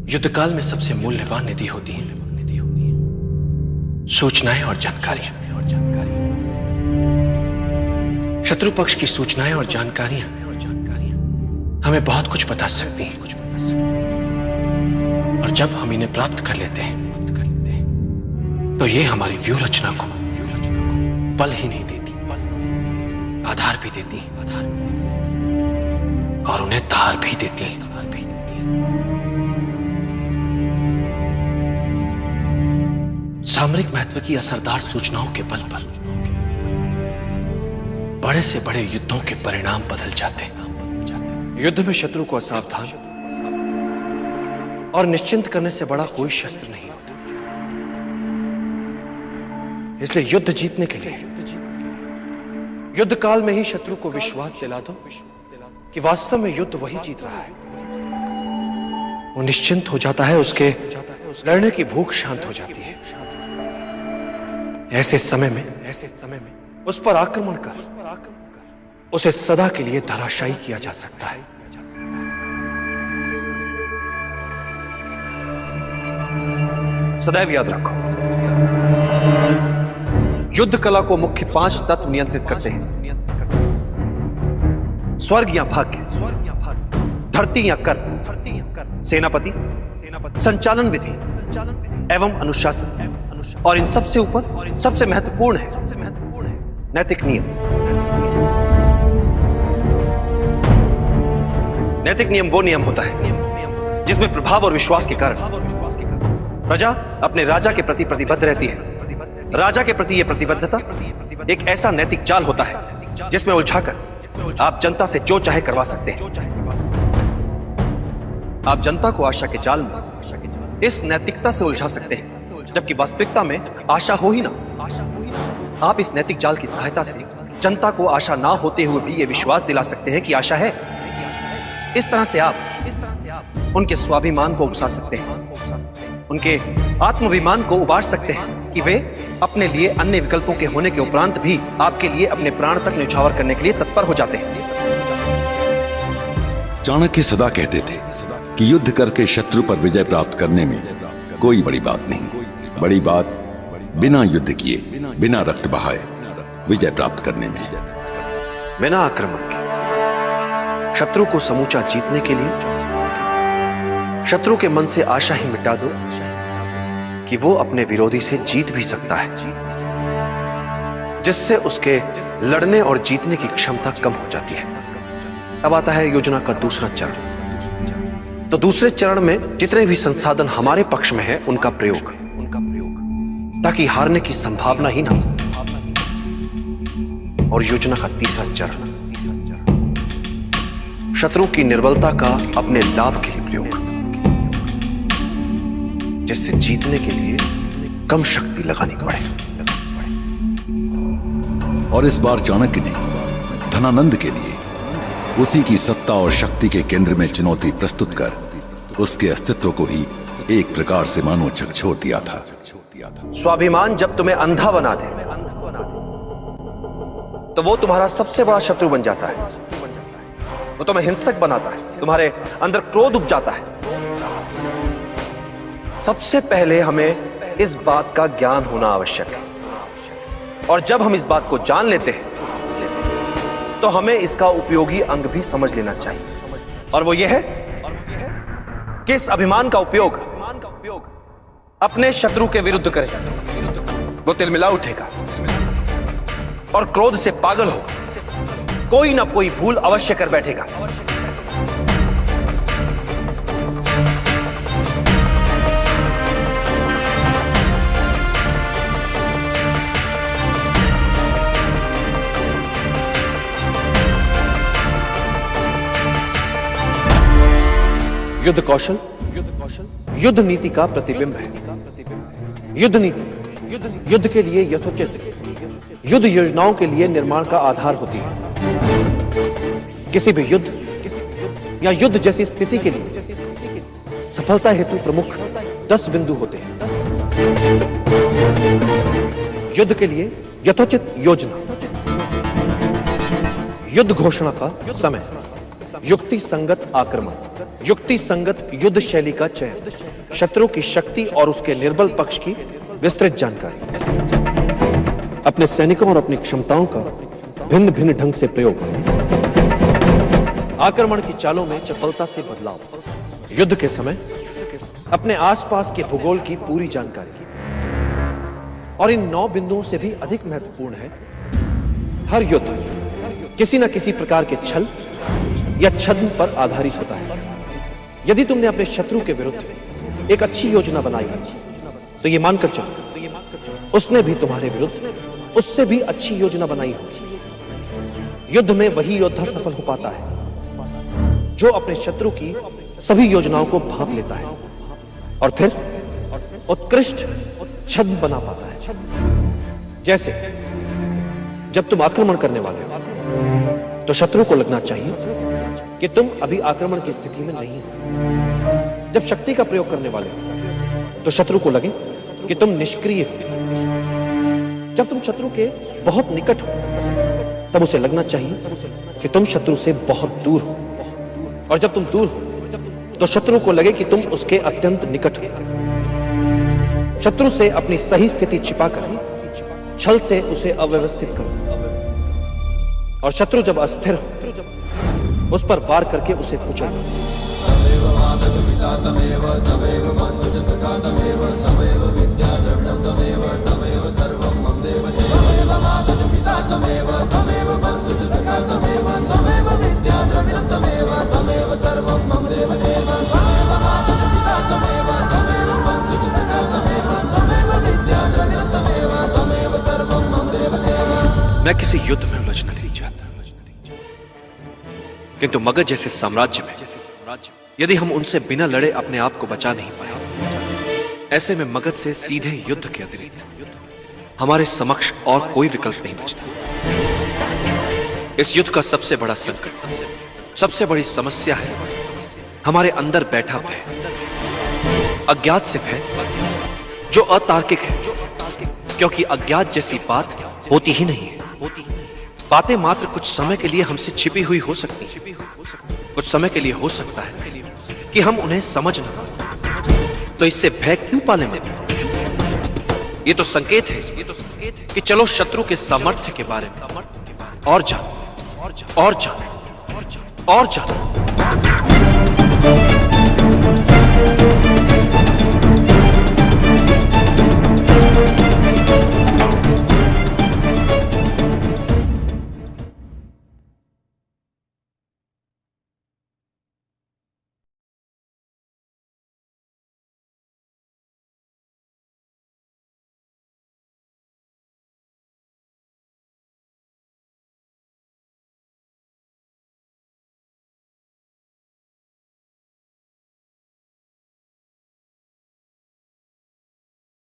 युद्ध काल में सबसे मूल्यवान निधि होती है सूचनाएं और जानकारियां। शत्रु पक्ष की सूचनाएं और जानकारियां हमें बहुत कुछ बता सकती हैं, और जब हम इन्हें प्राप्त कर लेते हैं तो ये हमारी व्यूह रचना को बल ही नहीं देती, आधार भी देती और उन्हें तार भी देती है। सामरिक महत्व की असरदार सूचनाओं के बल पर बड़े से बड़े युद्धों के परिणाम बदल जाते हैं। युद्ध में शत्रु को असावधान और निश्चिंत करने से बड़ा कोई शस्त्र नहीं होता। इसलिए युद्ध जीतने के लिए युद्ध काल में ही शत्रु को विश्वास दिला दो कि वास्तव में युद्ध वही जीत रहा है। वो निश्चिंत हो जाता है, उसके लड़ने की भूख शांत हो जाती है। ऐसे समय में उस पर आक्रमण कर उसे सदा के लिए धराशायी किया जा सकता है। सदैव याद रखो, युद्ध कला को मुख्य 5 तत्व नियंत्रित करते हैं। स्वर्ग या भाग्य, धरती या कर्म, सेनापति, संचालन विधि एवं अनुशासन, और इन सबसे ऊपर सबसे महत्वपूर्ण है नैतिक नियम। नैतिक नियम वो नियम होता है जिसमें प्रभाव और विश्वास के कारण प्रजा अपने राजा के प्रति प्रतिबद्ध रहती है। राजा के प्रति यह प्रतिबद्धता एक ऐसा नैतिक जाल होता है जिसमें उलझाकर आप जनता से जो चाहे करवा सकते हैं। आप जनता को आशा के जाल में इस नैतिकता से उलझा सकते हैं, जबकि वास्तविकता में आशा हो ही ना। आप इस नैतिक जाल की सहायता से जनता को आशा ना होते हुए भी यह विश्वास दिला सकते हैं कि आशा है। इस तरह से आप उनके स्वाभिमान को उकसा सकते हैं, उनके आत्माभिमान को उबार सकते हैं कि वे अपने लिए अन्य विकल्पों के होने के उपरांत भी आपके लिए अपने प्राण तक न्यौछावर करने के लिए तत्पर हो जाते हैं। चाणक्य सदा कहते थे कि युद्ध करके शत्रु पर विजय प्राप्त करने में कोई बड़ी बात नहीं। बड़ी बात बिना युद्ध किए, बिना रक्त बहाए विजय प्राप्त करने में। बिना आक्रमण के शत्रु को समूचा जीतने के लिए शत्रु के मन से आशा ही मिटा दो कि वो अपने विरोधी से जीत भी सकता है, जिससे उसके लड़ने और जीतने की क्षमता कम हो जाती है। अब आता है योजना का दूसरा चरण। तो दूसरे चरण में जितने भी संसाधन हमारे पक्ष में है उनका प्रयोग, ताकि हारने की संभावना ही ना हो। और योजना का तीसरा चरण, शत्रु की निर्बलता का अपने लाभ के लिए प्रयोग, जिससे जीतने के लिए कम शक्ति लगानी पड़े। और इस बार चाणक्य ने धनानंद के लिए उसी की सत्ता और शक्ति के केंद्र में चुनौती प्रस्तुत कर उसके अस्तित्व को ही एक प्रकार से मानो झकझोर दिया था। स्वाभिमान जब तुम्हें अंधा बना दे तो वो तुम्हारा सबसे बड़ा शत्रु बन जाता है। वो तुम्हें हिंसक बनाता है, तुम्हारे अंदर क्रोध उपजाता है। सबसे पहले हमें इस बात का ज्ञान होना आवश्यक है, और जब हम इस बात को जान लेते हैं तो हमें इसका उपयोगी अंग भी समझ लेना चाहिए, और वो ये है कि इस अभिमान का उपयोग अपने शत्रु के विरुद्ध करें। वो तिलमिला उठेगा और क्रोध से पागल होगा, कोई ना कोई भूल अवश्य कर बैठेगा। युद्ध कौशल युद्ध नीति का प्रतिबिंब है। युद्ध नीति युद्ध के लिए यथोचित युद्ध योजनाओं के लिए निर्माण का आधार होती है। किसी भी युद्ध या युद्ध जैसी स्थिति के लिए सफलता हेतु प्रमुख 10 बिंदु होते हैं। युद्ध के लिए यथोचित योजना, युद्ध घोषणा का समय, युक्ति संगत आक्रमण, युक्ति संगत युद्ध शैली का चयन, शत्रु की शक्ति और उसके निर्बल पक्ष की विस्तृत जानकारी, अपने सैनिकों और अपनी क्षमताओं का भिन्न भिन्न ढंग से प्रयोग, आक्रमण की चालों में चपलता से बदलाव, युद्ध के समय अपने आसपास के भूगोल की पूरी जानकारी। और इन 9 बिंदुओं से भी अधिक महत्वपूर्ण है, हर युद्ध किसी न किसी प्रकार के छल या छद्म पर आधारित होता है। यदि तुमने अपने शत्रु के विरुद्ध एक अच्छी योजना बनाई है तो यह मानकर चलो उसने भी तुम्हारे विरुद्ध उससे भी अच्छी योजना बनाई होगी। युद्ध में वही योद्धा सफल हो पाता है जो अपने शत्रु की सभी योजनाओं को भांप लेता है और फिर उत्कृष्ट छद्म बना पाता है। जैसे जब तुम आक्रमण करने वाले हो तो शत्रु को लगना चाहिए कि तुम अभी आक्रमण की स्थिति में नहीं हो। जब शक्ति का प्रयोग करने वाले हो तो शत्रु को लगे कि तुम निष्क्रिय हो। जब तुम शत्रु के बहुत निकट हो तब उसे लगना चाहिए कि तुम शत्रु से बहुत दूर हो। और जब तुम दूर हो तो शत्रु को लगे कि तुम उसके अत्यंत निकट हो। शत्रु से अपनी सही स्थिति छिपाकर छल से उसे अव्यवस्थित करो और शत्रु जब अस्थिर हो उस पर वार करके उसे कुचल दो। मैं किसी युद्ध में उलझना नहीं चाहता, किंतु मगध जैसे साम्राज्य में यदि हम उनसे बिना लड़े अपने आप को बचा नहीं पाए, ऐसे में मगध से सीधे युद्ध के अतिरिक्त हमारे समक्ष और कोई विकल्प नहीं बचता। इस युद्ध का सबसे बड़ा संकट, सबसे बड़ी समस्या है हमारे अंदर बैठा भय, अज्ञात से भय जो अतार्किक है, क्योंकि अज्ञात जैसी बात होती ही नहीं है। बातें मात्र कुछ समय के लिए हमसे छिपी हुई हो सकती हैं, कुछ समय के लिए हो सकता है कि हम उन्हें समझ न पाएं, तो इससे भय क्यों पाले में? ये तो संकेत है कि चलो शत्रु के सामर्थ्य के बारे में और जानो और जानो और जानो।